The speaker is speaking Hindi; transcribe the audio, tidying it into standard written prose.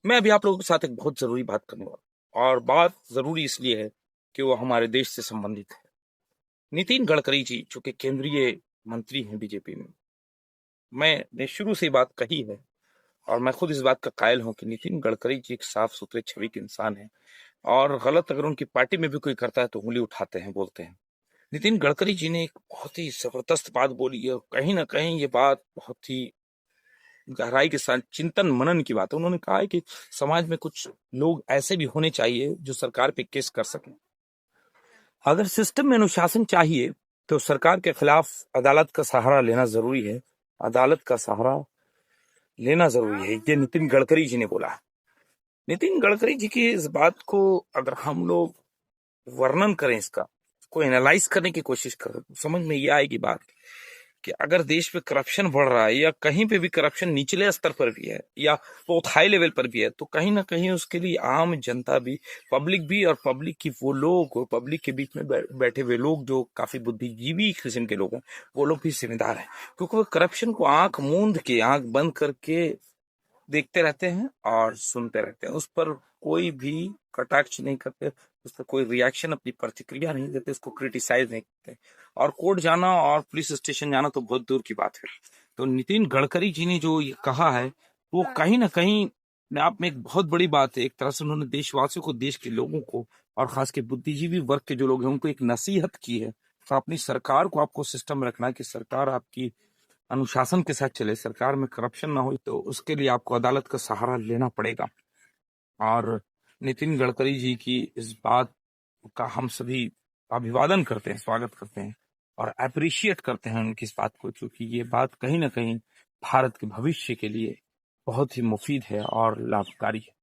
मैं अभी आप लोगों के साथ एक बहुत जरूरी बात करने वाला हूं, और बात जरूरी इसलिए है कि वो हमारे देश से संबंधित है। नितिन गडकरी जी, जो कि केंद्रीय मंत्री हैं बीजेपी में, मैंने शुरू से ये बात कही है और मैं खुद इस बात का कायल हूं कि नितिन गडकरी जी एक साफ सुथरे छवि के इंसान हैं, और गलत अगर उनकी पार्टी में भी कोई करता है तो उंगली उठाते हैं, बोलते हैं। नितिन गडकरी जी ने एक बहुत ही जबरदस्त बात बोली है, और कहीं ना कहीं ये बात बहुत ही गहराई के साथ चिंतन मनन की बात है। उन्होंने कहा है कि समाज में कुछ लोग ऐसे भी होने चाहिए जो सरकार पे केस कर सकें। अगर सिस्टम में अनुशासन चाहिए तो सरकार के खिलाफ अदालत का सहारा लेना जरूरी है। अदालत का सहारा लेना जरूरी है, ये नितिन गडकरी जी ने बोला है। नितिन गडकरी जी की इस बात को अगर हम लोग वर्णन करें, इसका को एनालाइज करने की कोशिश करें, तो समझ में ये आएगी बात कि अगर देश में करप्शन बढ़ रहा है या कहीं पे भी करप्शन निचले स्तर पर भी है या बहुत हाई लेवल पर भी है, तो कहीं ना कहीं उसके लिए आम जनता भी, पब्लिक भी, और पब्लिक की वो लोग, पब्लिक के बीच में बैठे हुए लोग जो काफी बुद्धिजीवी किस्म के लोग हैं, वो लोग भी जिम्मेदार हैं। क्योंकि वो करप्शन को आंख मूंद के, आंख बंद करके देखते रहते हैं और सुनते रहते हैं, उस पर कोई भी कटाक्ष नहीं करते, उस पर कोई रिएक्शन, अपनी प्रतिक्रिया नहीं देते, उसको क्रिटिसाइज नहीं करते। और कोर्ट जाना और पुलिस स्टेशन जाना तो बहुत दूर की बात है। तो नितिन गडकरी जी ने जो ये कहा है, वो कहीं ना कहीं अपने आप में एक बहुत बड़ी बात है। एक तरह से उन्होंने देशवासियों को, देश के लोगों को, और खास के बुद्धिजीवी वर्ग के जो लोग हैं उनको एक नसीहत की है। तो अपनी सरकार को आपको सिस्टम में रखना है कि सरकार आपकी अनुशासन के साथ चले, सरकार में करप्शन ना हो, तो उसके लिए आपको अदालत का सहारा लेना पड़ेगा। और नितिन गडकरी जी की इस बात का हम सभी अभिवादन करते हैं, स्वागत करते हैं और अप्रिशिएट करते हैं उनकी इस बात को, क्योंकि ये बात कहीं ना कहीं भारत के भविष्य के लिए बहुत ही मुफीद है और लाभकारी है।